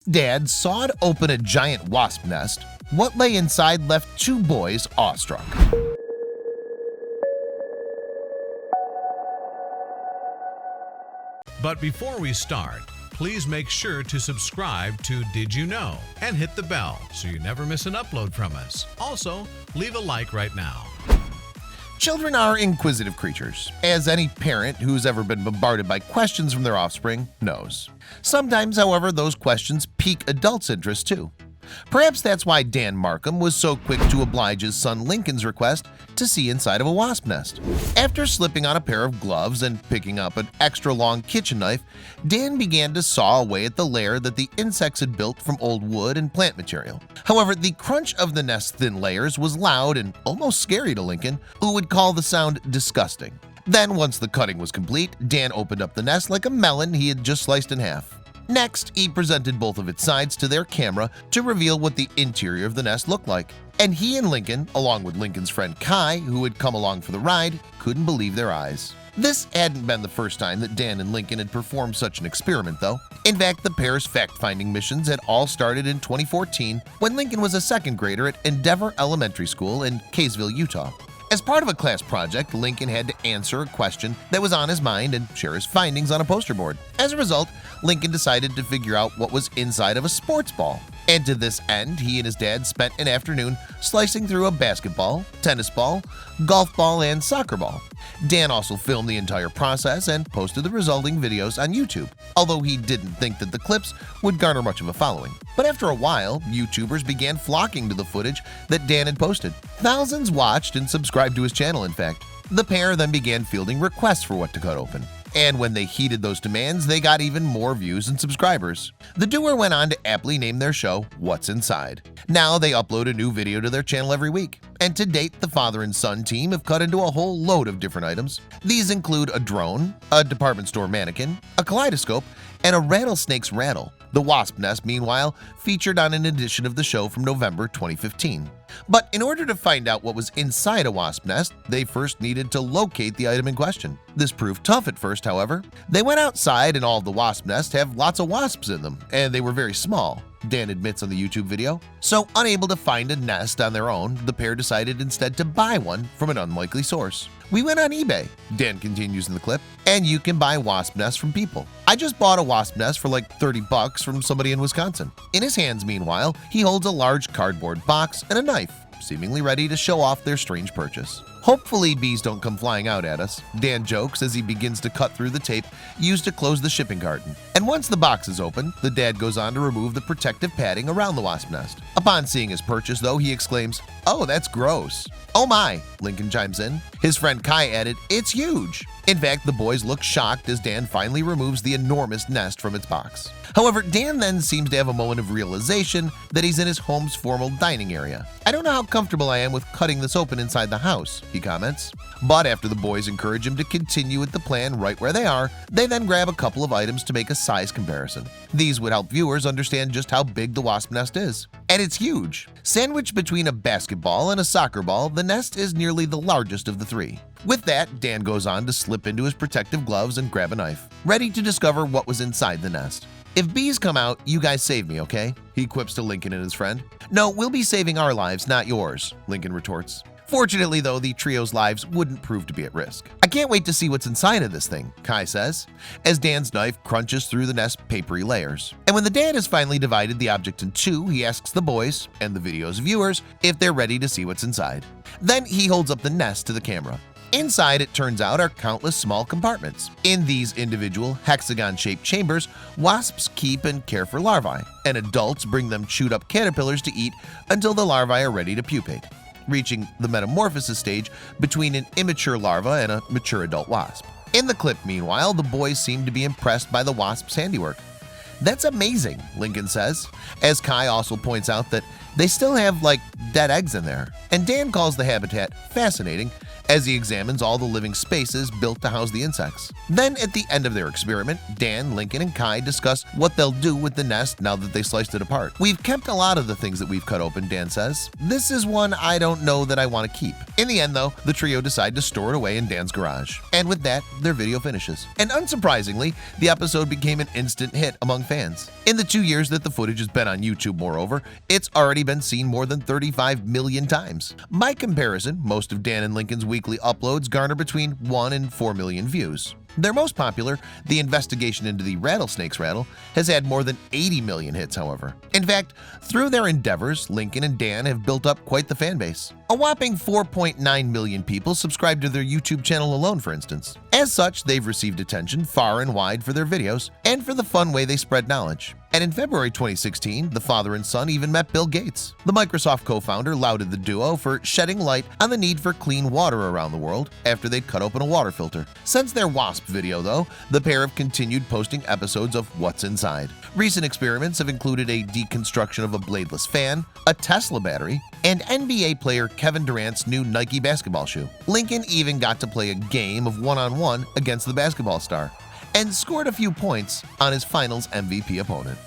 Dad sawed open a giant wasp nest. What lay inside left two boys awestruck. But before we start, please make sure to subscribe to Did You Know and hit the bell so you never miss an upload from us. Also, leave a like right now. Children are inquisitive creatures, as any parent who's ever been bombarded by questions from their offspring knows. Sometimes, however, those questions pique adults' interest too. Perhaps that's why Dan Markham was so quick to oblige his son Lincoln's request to see inside of a wasp nest. After slipping on a pair of gloves and picking up an extra long kitchen knife, Dan began to saw away at the lair that the insects had built from old wood and plant material. However, the crunch of the nest's thin layers was loud and almost scary to Lincoln, who would call the sound disgusting. Then, once the cutting was complete, Dan opened up the nest like a melon he had just sliced in half. Next, he presented both of its sides to their camera to reveal what the interior of the nest looked like. And he and Lincoln, along with Lincoln's friend Kai, who had come along for the ride, couldn't believe their eyes. This hadn't been the first time that Dan and Lincoln had performed such an experiment, though. In fact, the pair's fact-finding missions had all started in 2014 when Lincoln was a second grader at Endeavor Elementary School in Kaysville, Utah. As part of a class project, Lincoln had to answer a question that was on his mind and share his findings on a poster board. As a result, Lincoln decided to figure out what was inside of a sports ball. And to this end, he and his dad spent an afternoon slicing through a basketball, tennis ball, golf ball, and soccer ball. Dan also filmed the entire process and posted the resulting videos on YouTube, although he didn't think that the clips would garner much of a following. But after a while, YouTubers began flocking to the footage that Dan had posted. Thousands watched and subscribed to his channel, in fact. The pair then began fielding requests for what to cut open. And when they heeded those demands, they got even more views and subscribers. The duo went on to aptly name their show What's Inside. Now they upload a new video to their channel every week. And to date, the father and son team have cut into a whole load of different items. These include a drone, a department store mannequin, a kaleidoscope, and a rattlesnake's rattle. The wasp nest, meanwhile, featured on an edition of the show from November 2015. But in order to find out what was inside a wasp nest, they first needed to locate the item in question. This proved tough at first, however. They went outside and all of the wasp nests have lots of wasps in them, and they were very small, Dan admits on the YouTube video. So, unable to find a nest on their own, the pair decided instead to buy one from an unlikely source. "We went on eBay," Dan continues in the clip, "and you can buy wasp nests from people. I just bought a wasp nest for like $30 from somebody in Wisconsin." In his hands, meanwhile, he holds a large cardboard box and a knife, seemingly ready to show off their strange purchase. "Hopefully bees don't come flying out at us," Dan jokes as he begins to cut through the tape used to close the shipping carton. And once the box is open, the dad goes on to remove the protective padding around the wasp nest. Upon seeing his purchase, though, he exclaims, "Oh, that's gross." "Oh my," Lincoln chimes in. His friend Kai added, "It's huge." In fact, the boys look shocked as Dan finally removes the enormous nest from its box. However, Dan then seems to have a moment of realization that he's in his home's formal dining area. "I don't know how comfortable I am with cutting this open inside the house," he comments. But after the boys encourage him to continue with the plan right where they are, they then grab a couple of items to make a size comparison. These would help viewers understand just how big the wasp nest is. And it's huge. Sandwiched between a basketball and a soccer ball, the nest is nearly the largest of the three. With that, Dan goes on to slip into his protective gloves and grab a knife, ready to discover what was inside the nest. "If bees come out, you guys save me, okay?" he quips to Lincoln and his friend. "No, we'll be saving our lives, not yours," Lincoln retorts. Fortunately, though, the trio's lives wouldn't prove to be at risk. "I can't wait to see what's inside of this thing," Kai says, as Dan's knife crunches through the nest's papery layers. And when the dad has finally divided the object in two, he asks the boys, and the video's viewers, if they're ready to see what's inside. Then he holds up the nest to the camera. Inside, it turns out, are countless small compartments. In these individual hexagon-shaped chambers, wasps keep and care for larvae, and adults bring them chewed-up caterpillars to eat until the larvae are ready to pupate, reaching the metamorphosis stage between an immature larva and a mature adult wasp. In the clip, meanwhile, the boys seem to be impressed by the wasp's handiwork. "That's amazing," Lincoln says, as Kai also points out that they still have, like, dead eggs in there. And Dan calls the habitat fascinating as he examines all the living spaces built to house the insects. Then at the end of their experiment, Dan, Lincoln, and Kai discuss what they'll do with the nest now that they sliced it apart. "We've kept a lot of the things that we've cut open," Dan says. "This is one I don't know that I want to keep." In the end though, the trio decide to store it away in Dan's garage. And with that, their video finishes. And unsurprisingly, the episode became an instant hit among fans. In the 2 years that the footage has been on YouTube, moreover, it's already been seen more than 35 million times. By comparison, most of Dan and Lincoln's weekly uploads garner between 1 and 4 million views. Their most popular, the investigation into the rattlesnake's rattle, has had more than 80 million hits, however. In fact, through their endeavors, Lincoln and Dan have built up quite the fan base. A whopping 4.9 million people subscribe to their YouTube channel alone, for instance. As such, they've received attention far and wide for their videos and for the fun way they spread knowledge. And in February 2016, the father and son even met Bill Gates. The Microsoft co-founder lauded the duo for shedding light on the need for clean water around the world after they'd cut open a water filter. Since their Wasp video, though, the pair have continued posting episodes of What's Inside. Recent experiments have included a deconstruction of a bladeless fan, a Tesla battery, and NBA player Kevin Durant's new Nike basketball shoe. Lincoln even got to play a game of one-on-one against the basketball star and scored a few points on his finals MVP opponent.